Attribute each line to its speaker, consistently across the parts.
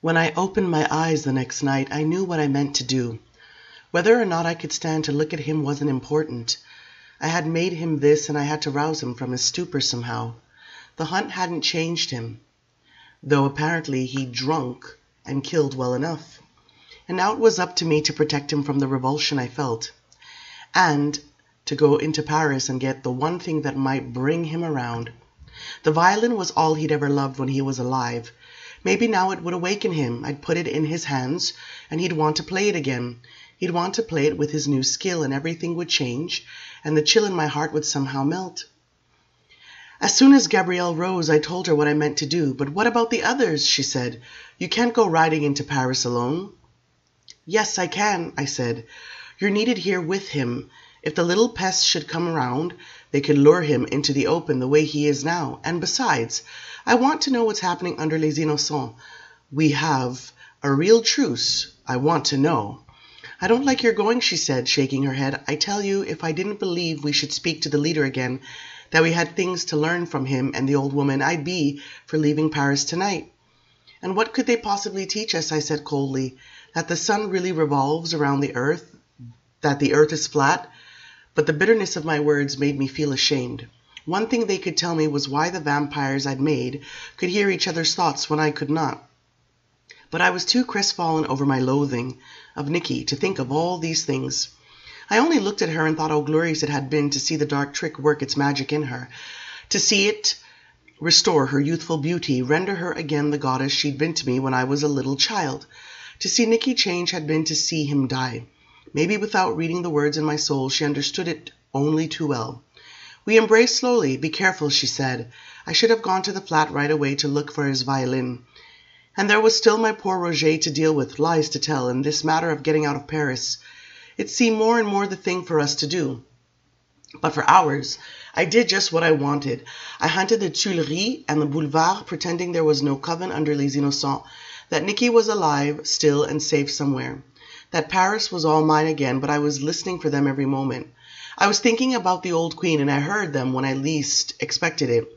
Speaker 1: When I opened my eyes the next night, I knew what I meant to do. Whether or not I could stand to look at him wasn't important. I had made him this, and I had to rouse him from his stupor somehow. The hunt hadn't changed him, though apparently he'd drunk and killed well enough. And now it was up to me to protect him from the revulsion I felt, and to go into Paris and get the one thing that might bring him around. The violin was all he'd ever loved when he was alive. Maybe now it would awaken him. I'd put it in his hands, and he'd want to play it again. He'd want to play it with his new skill, and everything would change, and the chill in my heart would somehow melt. As soon as Gabrielle rose, I told her what I meant to do. "But what about the others?" she said. "You can't go riding into Paris alone." "Yes, I can," I said. "You're needed here with him. If the little pests should come around, they could lure him into the open the way he is now. And besides, I want to know what's happening under Les Innocents. We have a real truce. I want to know." "I don't like your going," she said, shaking her head. "I tell you, if I didn't believe we should speak to the leader again, that we had things to learn from him and the old woman, I'd be for leaving Paris tonight." "And what could they possibly teach us?" I said coldly. "That the sun really revolves around the earth? That the earth is flat?" But the bitterness of my words made me feel ashamed. One thing they could tell me was why the vampires I'd made could hear each other's thoughts when I could not. But I was too crestfallen over my loathing of Nicky to think of all these things. I only looked at her and thought how glorious it had been to see the dark trick work its magic in her, to see it restore her youthful beauty, render her again the goddess she'd been to me when I was a little child. To see Nicky change had been to see him die. Maybe without reading the words in my soul, she understood it only too well. We embraced slowly. "Be careful," she said. I should have gone to the flat right away to look for his violin. And there was still my poor Roger to deal with, lies to tell, and this matter of getting out of Paris. It seemed more and more the thing for us to do. But for hours, I did just what I wanted. I hunted the Tuileries and the Boulevard, pretending there was no coven under Les Innocents, that Nicky was alive still and safe somewhere, that Paris was all mine again, but I was listening for them every moment. I was thinking about the old queen, and I heard them when I least expected it.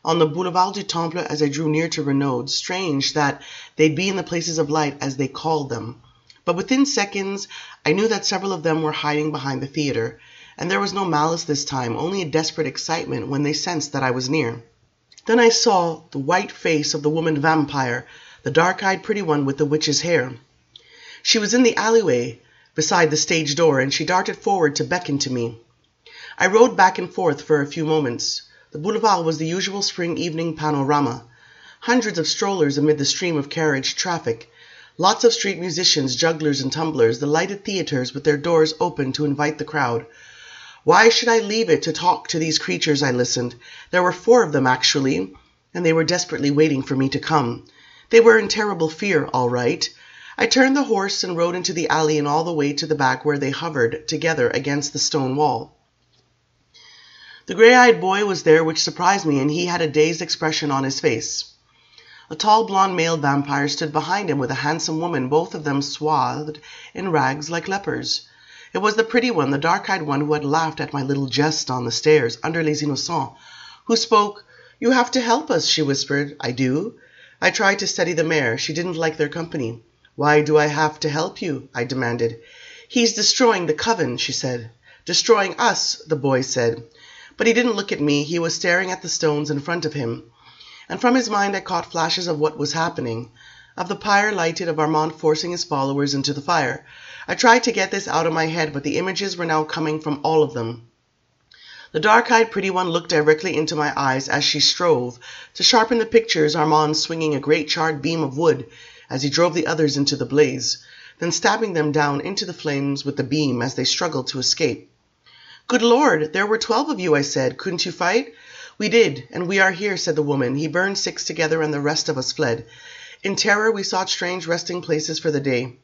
Speaker 1: On the Boulevard du Temple, as I drew near to Renaud, strange that they'd be in the places of light, as they called them. But within seconds, I knew that several of them were hiding behind the theater, and there was no malice this time, only a desperate excitement when they sensed that I was near. Then I saw the white face of the woman vampire, the dark-eyed pretty one with the witch's hair. She was in the alleyway beside the stage door, and she darted forward to beckon to me. I rode back and forth for a few moments. The boulevard was the usual spring evening panorama. Hundreds of strollers amid the stream of carriage traffic. Lots of street musicians, jugglers and tumblers, the lighted theaters with their doors open to invite the crowd. Why should I leave it to talk to these creatures? I listened. There were 4 of them, actually, and they were desperately waiting for me to come. They were in terrible fear, all right. I turned the horse and rode into the alley and all the way to the back, where they hovered together against the stone wall. The gray-eyed boy was there, which surprised me, and he had a dazed expression on his face. A tall blonde male vampire stood behind him with a handsome woman, both of them swathed in rags like lepers. It was the pretty one, the dark-eyed one who had laughed at my little jest on the stairs under Les Innocents, who spoke. "You have to help us," she whispered. "I do?" I tried to steady the mare. She didn't like their company. "Why do I have to help you?" I demanded. "He's destroying the coven," she said. "Destroying us," the boy said. But he didn't look at me. He was staring at the stones in front of him. And from his mind I caught flashes of what was happening, of the pyre lighted, of Armand forcing his followers into the fire. I tried to get this out of my head, but the images were now coming from all of them. The dark-eyed pretty one looked directly into my eyes as she strove to sharpen the pictures, Armand swinging a great charred beam of wood as he drove the others into the blaze, then stabbing them down into the flames with the beam as they struggled to escape. "Good Lord, there were 12 of you," I said. "Couldn't you fight?" "We did, and we are here," said the woman. "He burned 6 together, and the rest of us fled. In terror, we sought strange resting places for the day.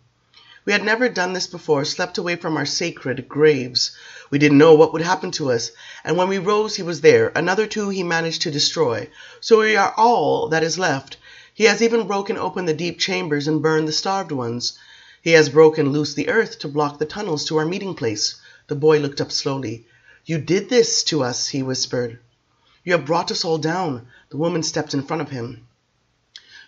Speaker 1: We had never done this before, slept away from our sacred graves. We didn't know what would happen to us, and when we rose, he was there. Another 2 he managed to destroy. So we are all that is left. He has even broken open the deep chambers and burned the starved ones. He has broken loose the earth to block the tunnels to our meeting place." The boy looked up slowly. "You did this to us," he whispered. "You have brought us all down." The woman stepped in front of him.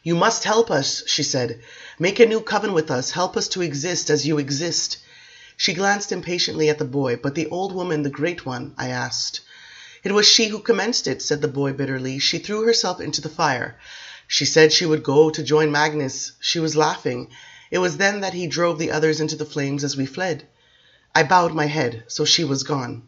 Speaker 1: "You must help us," she said. "Make a new coven with us. Help us to exist as you exist." She glanced impatiently at the boy. "But the old woman, the great one?" I asked. "It was she who commenced it," said the boy bitterly. "She threw herself into the fire. She said she would go to join Magnus. She was laughing. It was then that he drove the others into the flames as we fled." I bowed my head. So she was gone.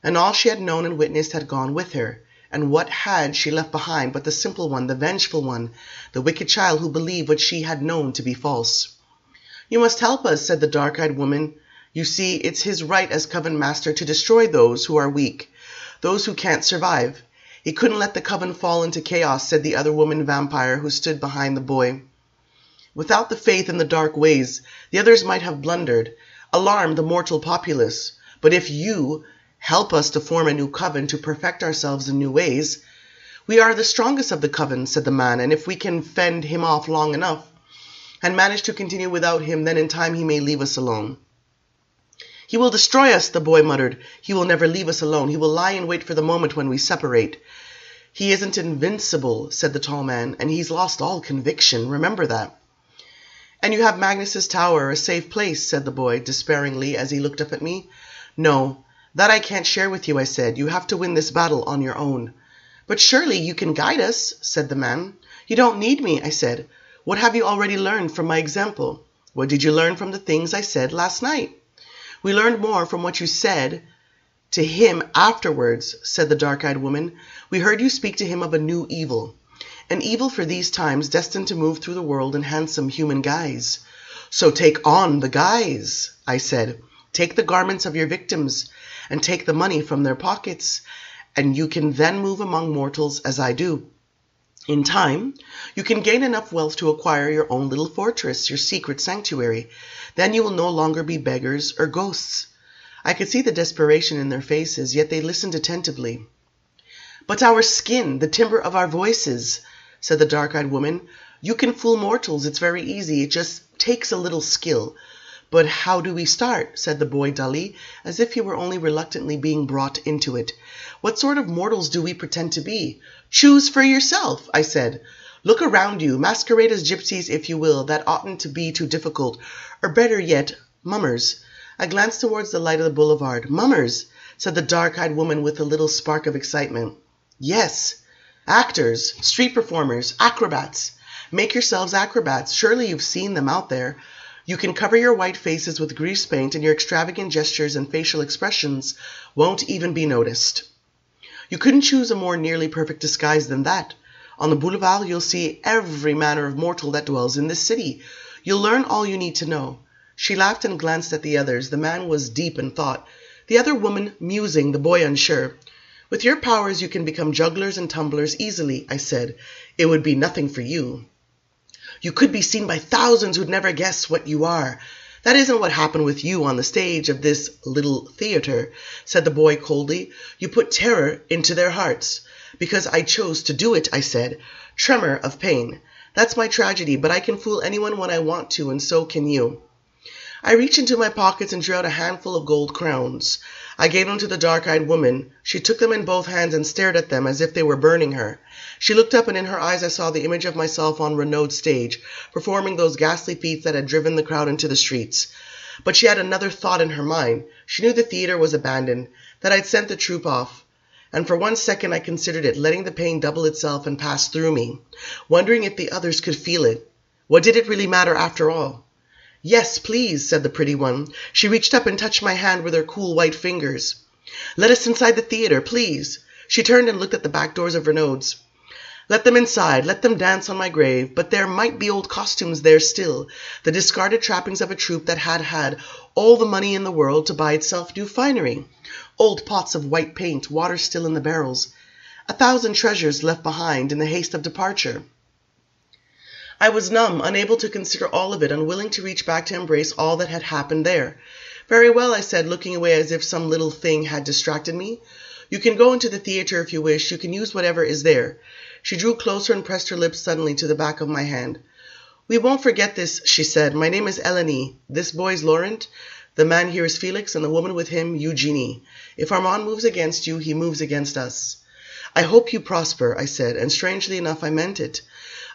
Speaker 1: And all she had known and witnessed had gone with her. And what had she left behind but the simple one, the vengeful one, the wicked child who believed what she had known to be false? "You must help us," said the dark-eyed woman. "You see, it's his right as coven master to destroy those who are weak, those who can't survive. He couldn't let the coven fall into chaos," said the other woman vampire who stood behind the boy. "Without the faith in the dark ways, the others might have blundered, alarmed the mortal populace. But if you help us to form a new coven, to perfect ourselves in new ways—" "We are the strongest of the coven," said the man, "and if we can fend him off long enough, and manage to continue without him, then in time he may leave us alone." "He will destroy us," the boy muttered. "He will never leave us alone. He will lie in wait for the moment when we separate." "He isn't invincible," said the tall man, "and he's lost all conviction. Remember that." "And you have Magnus's tower, a safe place," said the boy despairingly as he looked up at me. "No, that I can't share with you," I said. "You have to win this battle on your own." "But surely you can guide us," said the man. "You don't need me," I said. "What have you already learned from my example? What did you learn from the things I said last night?" "We learned more from what you said to him afterwards," said the dark-eyed woman. "We heard you speak to him of a new evil. An evil for these times, destined to move through the world in handsome human guise." "So take on the guise," I said. "Take the garments of your victims, and take the money from their pockets, and you can then move among mortals as I do. In time, you can gain enough wealth to acquire your own little fortress, your secret sanctuary. Then you will no longer be beggars or ghosts." I could see the desperation in their faces, yet they listened attentively. "But our skin, the timbre of our voices," said the dark-eyed woman. "You can fool mortals. It's very easy. It just takes a little skill." "But how do we start?" said the boy dully, as if he were only reluctantly being brought into it. "What sort of mortals do we pretend to be?" "Choose for yourself," I said. "Look around you. Masquerade as gypsies if you will. That oughtn't to be too difficult. Or better yet, mummers." I glanced towards the light of the boulevard. "Mummers," said the dark-eyed woman with a little spark of excitement. "Yes. Actors, street performers, acrobats. Make yourselves acrobats. Surely you've seen them out there. You can cover your white faces with grease paint, and your extravagant gestures and facial expressions won't even be noticed. You couldn't choose a more nearly perfect disguise than that. On the boulevard you'll see every manner of mortal that dwells in this city. You'll learn all you need to know." She laughed and glanced at the others. The man was deep in thought, the other woman musing, the boy unsure. "With your powers you can become jugglers and tumblers easily," I said. "It would be nothing for you." "You could be seen by thousands who'd never guess what you are. That isn't what happened with you on the stage of this little theater," said the boy coldly. "You put terror into their hearts." "Because I chose to do it," I said. "Tremor of pain. That's my tragedy, but I can fool anyone when I want to, and so can you." I reached into my pockets and drew out a handful of gold crowns. I gave them to the dark-eyed woman. She took them in both hands and stared at them as if they were burning her. She looked up, and in her eyes I saw the image of myself on Renaud's stage, performing those ghastly feats that had driven the crowd into the streets. But she had another thought in her mind. She knew the theater was abandoned, that I'd sent the troupe off. And for 1 second I considered it, letting the pain double itself and pass through me, wondering if the others could feel it. What did it really matter after all? "Yes, please," said the pretty one. She reached up and touched my hand with her cool white fingers. "Let us inside the theater, please." She turned and looked at the back doors of Renaud's. "Let them inside, let them dance on my grave, but there might be old costumes there still, the discarded trappings of a troupe that had had all the money in the world to buy itself new finery, old pots of white paint, water still in the barrels, 1,000 treasures left behind in the haste of departure." I was numb, unable to consider all of it, unwilling to reach back to embrace all that had happened there. "Very well," I said, looking away as if some little thing had distracted me. "You can go into the theater if you wish. You can use whatever is there." She drew closer and pressed her lips suddenly to the back of my hand. "We won't forget this," she said. "My name is Eleni. This boy's Laurent. The man here is Felix, and the woman with him, Eugenie. If Armand moves against you, he moves against us." "I hope you prosper," I said, and strangely enough I meant it.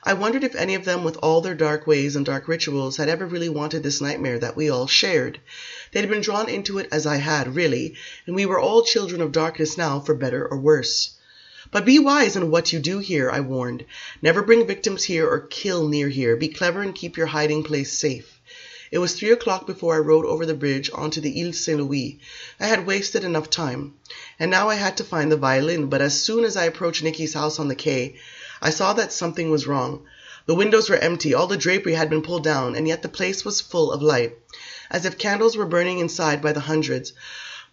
Speaker 1: I wondered if any of them, with all their dark ways and dark rituals, had ever really wanted this nightmare that we all shared. They'd been drawn into it as I had, really, and we were all children of darkness now, for better or worse. "But be wise in what you do here," I warned. "Never bring victims here or kill near here. Be clever and keep your hiding place safe." It was 3 o'clock before I rode over the bridge onto the Ile Saint-Louis. I had wasted enough time. And now I had to find the violin, but as soon as I approached Nicky's house on the quay, I saw that something was wrong. The windows were empty, all the drapery had been pulled down, and yet the place was full of light, as if candles were burning inside by the hundreds.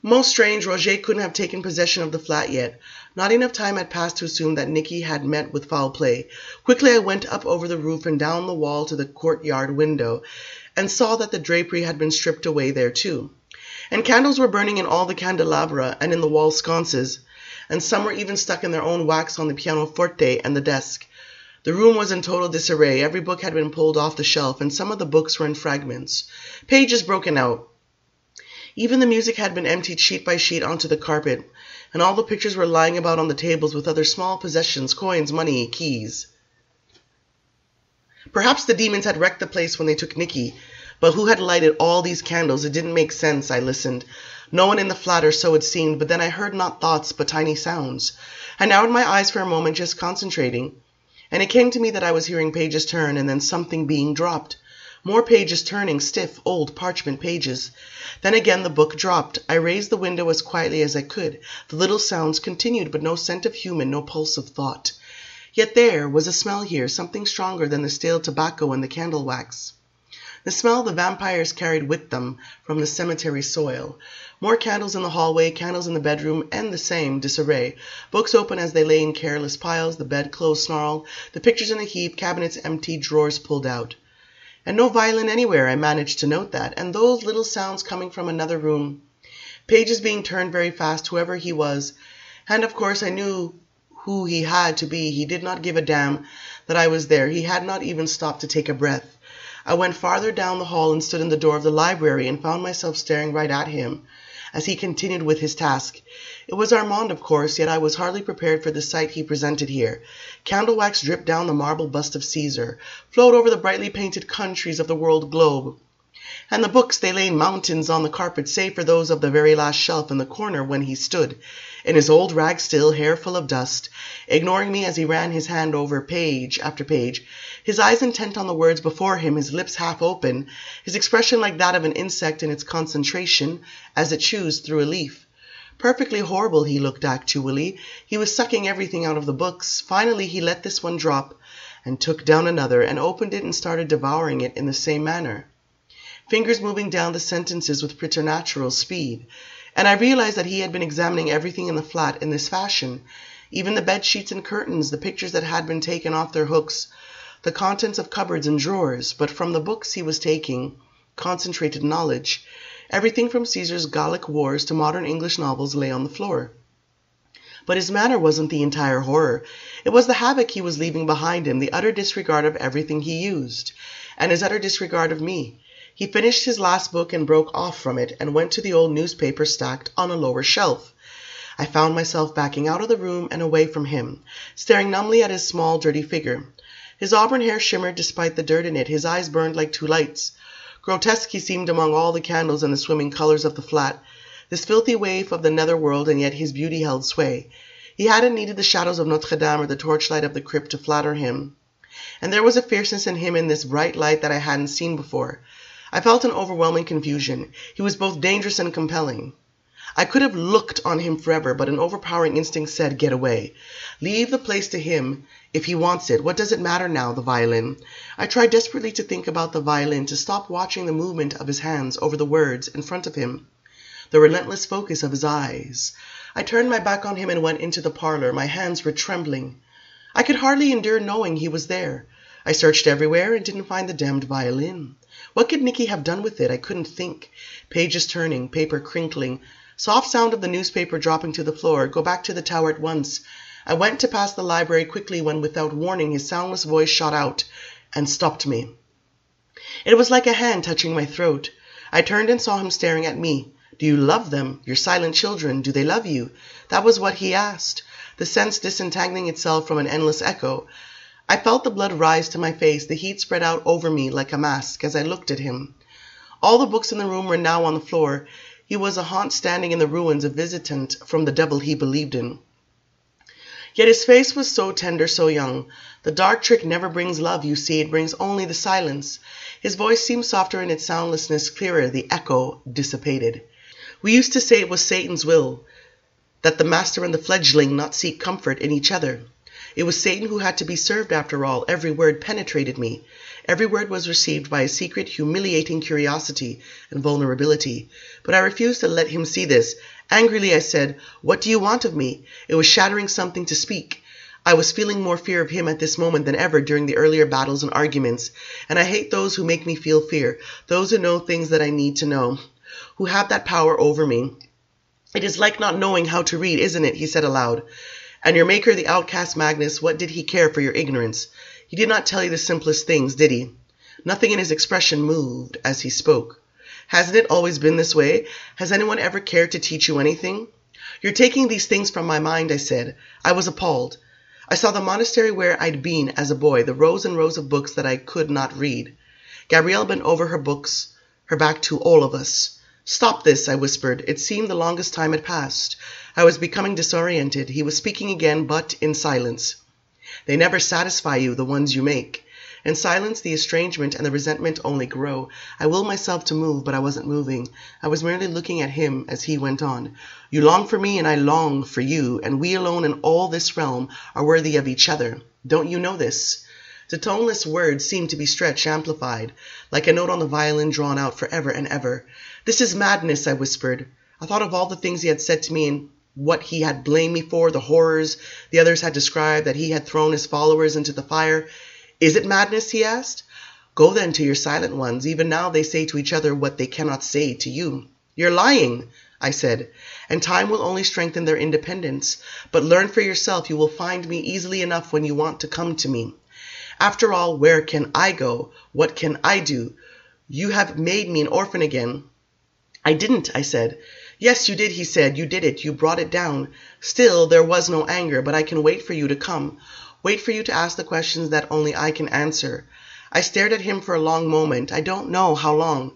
Speaker 1: Most strange, Roger couldn't have taken possession of the flat yet. Not enough time had passed to assume that Nicky had met with foul play. Quickly I went up over the roof and down the wall to the courtyard window, and saw that the drapery had been stripped away there too. And candles were burning in all the candelabra and in the wall sconces, and some were even stuck in their own wax on the pianoforte and the desk. The room was in total disarray. Every book had been pulled off the shelf, and some of the books were in fragments, pages broken out. Even the music had been emptied sheet by sheet onto the carpet, and all the pictures were lying about on the tables with other small possessions, coins, money, keys. Perhaps the demons had wrecked the place when they took Nicky, but who had lighted all these candles? It didn't make sense. I listened. No one in the flat, or so it seemed, but then I heard not thoughts, but tiny sounds. I narrowed my eyes for a moment, just concentrating, and it came to me that I was hearing pages turn and then something being dropped. More pages turning, stiff, old parchment pages. Then again the book dropped. I raised the window as quietly as I could. The little sounds continued, but no scent of human, no pulse of thought. Yet there was a smell here, something stronger than the stale tobacco and the candle wax. The smell the vampires carried with them from the cemetery soil. More candles in the hallway, candles in the bedroom, and the same disarray. Books open as they lay in careless piles, the bedclothes snarled, the pictures in a heap, cabinets empty, drawers pulled out. And no violin anywhere, I managed to note that, and those little sounds coming from another room. Pages being turned very fast, whoever he was. And of course I knew who he had to be. He did not give a damn that I was there. He had not even stopped to take a breath. I went farther down the hall and stood in the door of the library and found myself staring right at him as he continued with his task. It was Armand, of course, yet I was hardly prepared for the sight he presented here. Candle wax dripped down the marble bust of Caesar, flowed over the brightly painted countries of the world globe. And the books, they lay in mountains on the carpet, save for those of the very last shelf in the corner when he stood, in his old rag still, hair full of dust, ignoring me as he ran his hand over page after page, his eyes intent on the words before him, his lips half open, his expression like that of an insect in its concentration as it chews through a leaf. Perfectly horrible he looked actually. He was sucking everything out of the books. Finally he let this one drop and took down another and opened it and started devouring it in the same manner, fingers moving down the sentences with preternatural speed. And I realized that he had been examining everything in the flat in this fashion, even the bed sheets and curtains, the pictures that had been taken off their hooks, the contents of cupboards and drawers. But from the books he was taking concentrated knowledge. Everything from Caesar's Gallic Wars to modern English novels lay on the floor. But his manner wasn't the entire horror. It was the havoc he was leaving behind him, the utter disregard of everything he used, and his utter disregard of me. He finished his last book and broke off from it and went to the old newspaper stacked on a lower shelf. I found myself backing out of the room and away from him, staring numbly at his small, dirty figure. His auburn hair shimmered despite the dirt in it. His eyes burned like two lights. Grotesque he seemed among all the candles and the swimming colors of the flat, this filthy waif of the netherworld, and yet his beauty held sway. He hadn't needed the shadows of Notre Dame or the torchlight of the crypt to flatter him. And there was a fierceness in him in this bright light that I hadn't seen before. I felt an overwhelming confusion. He was both dangerous and compelling. I could have looked on him forever, but an overpowering instinct said, get away. Leave the place to him if he wants it. What does it matter now, the violin? I tried desperately to think about the violin, to stop watching the movement of his hands over the words in front of him, the relentless focus of his eyes. I turned my back on him and went into the parlor. My hands were trembling. I could hardly endure knowing he was there. I searched everywhere and didn't find the damned violin. What could Nicky have done with it? I couldn't think. Pages turning, paper crinkling, soft sound of the newspaper dropping to the floor. Go back to the tower at once. I went to pass the library quickly when, without warning, his soundless voice shot out and stopped me. It was like a hand touching my throat. I turned and saw him staring at me. Do you love them? Your silent children, do they love you? That was what he asked. the sense disentangling itself from an endless echo. I felt the blood rise to my face, the heat spread out over me like a mask as I looked at him. All the books in the room were now on the floor. He was a haunt standing in the ruins, a visitant from the devil he believed in. Yet his face was so tender, so young. The dark trick never brings love, you see, it brings only the silence. His voice seemed softer in its soundlessness, clearer, the echo dissipated. We used to say it was Satan's will, that the master and the fledgling not seek comfort in each other. It was Satan who had to be served after all. Every word penetrated me. Every word was received by a secret, humiliating curiosity and vulnerability. But I refused to let him see this. Angrily I said, "What do you want of me?" It was shattering something to speak. I was feeling more fear of him at this moment than ever during the earlier battles and arguments. And I hate those who make me feel fear, those who know things that I need to know, who have that power over me. "It is like not knowing how to read, isn't it?" he said aloud. "And your maker, the outcast Magnus, what did he care for your ignorance? He did not tell you the simplest things, did he?" Nothing in his expression moved as he spoke. "Hasn't it always been this way? Has anyone ever cared to teach you anything?" "You're taking these things from my mind," I said. I was appalled. I saw the monastery where I'd been as a boy, the rows and rows of books that I could not read. Gabrielle bent over her books, her back to all of us. "Stop this," I whispered. It seemed the longest time had passed. I was becoming disoriented. He was speaking again, but in silence. "They never satisfy you, the ones you make." In silence, the estrangement and the resentment only grow. I willed myself to move, but I wasn't moving. I was merely looking at him as he went on. "You long for me, and I long for you, and we alone in all this realm are worthy of each other. Don't you know this?" The toneless words seemed to be stretched, amplified, like a note on the violin drawn out forever and ever. "This is madness," I whispered. I thought of all the things he had said to me and what he had blamed me for, the horrors the others had described, that he had thrown his followers into the fire. "Is it madness?" he asked. "Go then to your silent ones. Even now they say to each other what they cannot say to you." "You're lying," I said, "and time will only strengthen their independence. But learn for yourself. You will find me easily enough when you want to come to me. After all, where can I go? What can I do? You have made me an orphan again." "I didn't," I said. "Yes, you did," he said. "You did it. You brought it down. Still, there was no anger, but I can wait for you to come. Wait for you to ask the questions that only I can answer." I stared at him for a long moment. I don't know how long.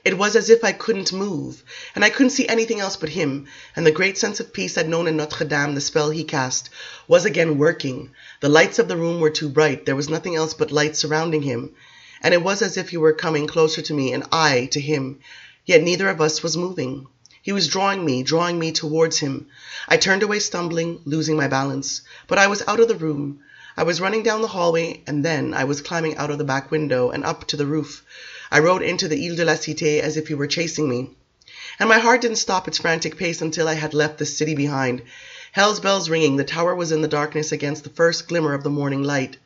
Speaker 1: It was as if I couldn't move, and I couldn't see anything else but him, and the great sense of peace I'd known in Notre Dame, the spell he cast, was again working. The lights of the room were too bright. There was nothing else but light surrounding him, and it was as if he were coming closer to me and I to him, yet neither of us was moving. He was drawing me towards him. I turned away stumbling, losing my balance. But I was out of the room. I was running down the hallway, and then I was climbing out of the back window and up to the roof. I rode into the Ile de la Cité as if he were chasing me. And my heart didn't stop its frantic pace until I had left the city behind. Hell's bells ringing, the tower was in the darkness against the first glimmer of the morning light.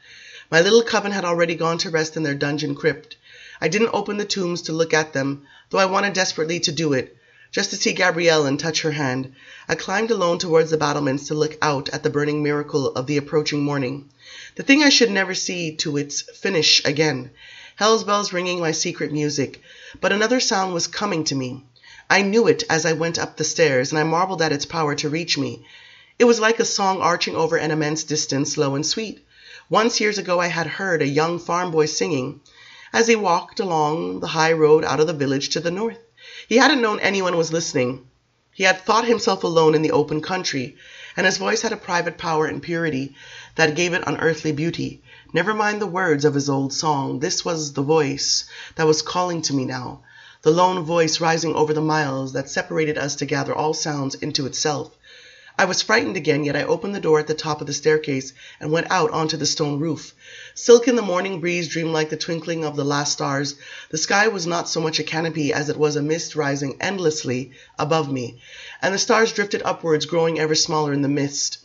Speaker 1: My little coven had already gone to rest in their dungeon crypt. I didn't open the tombs to look at them, though I wanted desperately to do it, just to see Gabrielle and touch her hand. I climbed alone towards the battlements to look out at the burning miracle of the approaching morning. The thing I should never see to its finish again. Hell's bells ringing my secret music. But another sound was coming to me. I knew it as I went up the stairs, and I marveled at its power to reach me. It was like a song arching over an immense distance, low and sweet. Once years ago I had heard a young farm boy singing as he walked along the high road out of the village to the north. He hadn't known anyone was listening. He had thought himself alone in the open country, and his voice had a private power and purity that gave it unearthly beauty. Never mind the words of his old song. This was the voice that was calling to me now, the lone voice rising over the miles that separated us to gather all sounds into itself. I was frightened again, yet I opened the door at the top of the staircase and went out onto the stone roof. Silk in the morning breeze dreamed like the twinkling of the last stars. The sky was not so much a canopy as it was a mist rising endlessly above me, and the stars drifted upwards, growing ever smaller in the mist.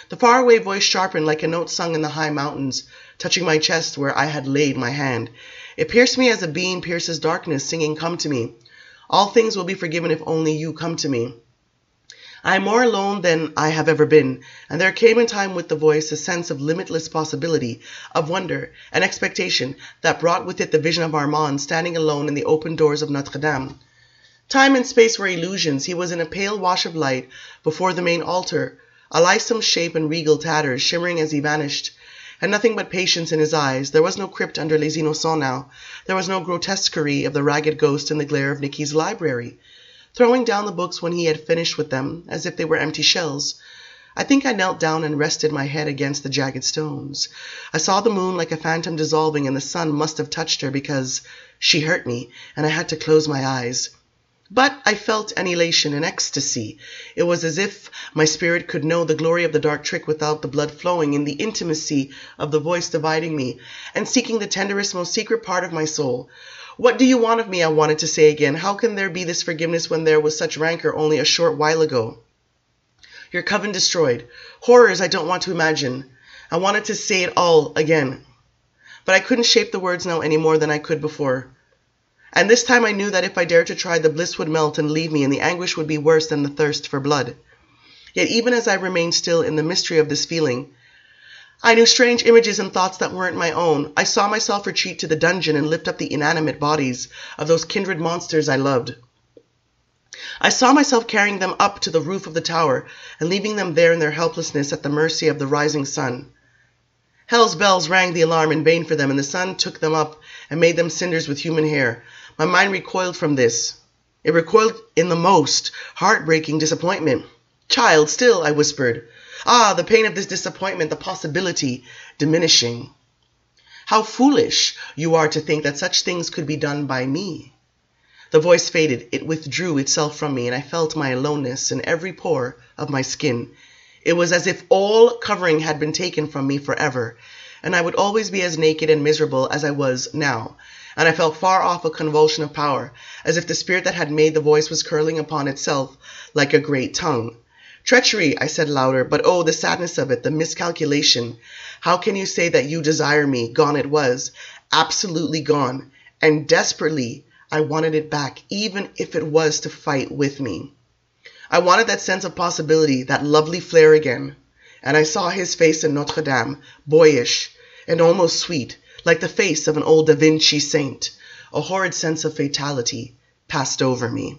Speaker 1: The faraway voice sharpened like a note sung in the high mountains, touching my chest where I had laid my hand. It pierced me as a beam pierces darkness, singing, "Come to me. All things will be forgiven if only you come to me." I am more alone than I have ever been, and there came in time with the voice a sense of limitless possibility, of wonder and expectation that brought with it the vision of Armand standing alone in the open doors of Notre Dame. Time and space were illusions. He was in a pale wash of light before the main altar, A lithesome shape in regal tatters, shimmering as he vanished, and nothing but patience in his eyes. There was no crypt under Les Innocents now. There was no grotesquerie of the ragged ghost in the glare of Nicky's library, throwing down the books when he had finished with them, as if they were empty shells. I think I knelt down and rested my head against the jagged stones. I saw the moon like a phantom dissolving, and the sun must have touched her because she hurt me, and I had to close my eyes. But I felt an elation, an ecstasy. It was as if my spirit could know the glory of the dark trick without the blood flowing, in the intimacy of the voice dividing me, and seeking the tenderest, most secret part of my soul. "What do you want of me?" I wanted to say again. "How can there be this forgiveness when there was such rancor only a short while ago? Your coven destroyed. Horrors I don't want to imagine." I wanted to say it all again, but I couldn't shape the words now any more than I could before. And this time I knew that if I dared to try, the bliss would melt and leave me, and the anguish would be worse than the thirst for blood. Yet even as I remained still in the mystery of this feeling, I knew strange images and thoughts that weren't my own. I saw myself retreat to the dungeon and lift up the inanimate bodies of those kindred monsters I loved. I saw myself carrying them up to the roof of the tower and leaving them there in their helplessness at the mercy of the rising sun. Hell's bells rang the alarm in vain for them, and the sun took them up and made them cinders with human hair. My mind recoiled from this. It recoiled in the most heartbreaking disappointment. "Child, still," I whispered. "Ah, the pain of this disappointment, the possibility diminishing. How foolish you are to think that such things could be done by me." The voice faded. It withdrew itself from me, and I felt my aloneness in every pore of my skin. It was as if all covering had been taken from me forever, and I would always be as naked and miserable as I was now. And I felt far off a convulsion of power, as if the spirit that had made the voice was curling upon itself like a great tongue. "Treachery," I said louder, but oh, the sadness of it, the miscalculation. How can you say that you desire me? Gone it was, absolutely gone, and desperately I wanted it back, even if it was to fight with me. I wanted that sense of possibility, that lovely flare again. And I saw his face in Notre Dame, boyish and almost sweet, like the face of an old Da Vinci saint. A horrid sense of fatality passed over me.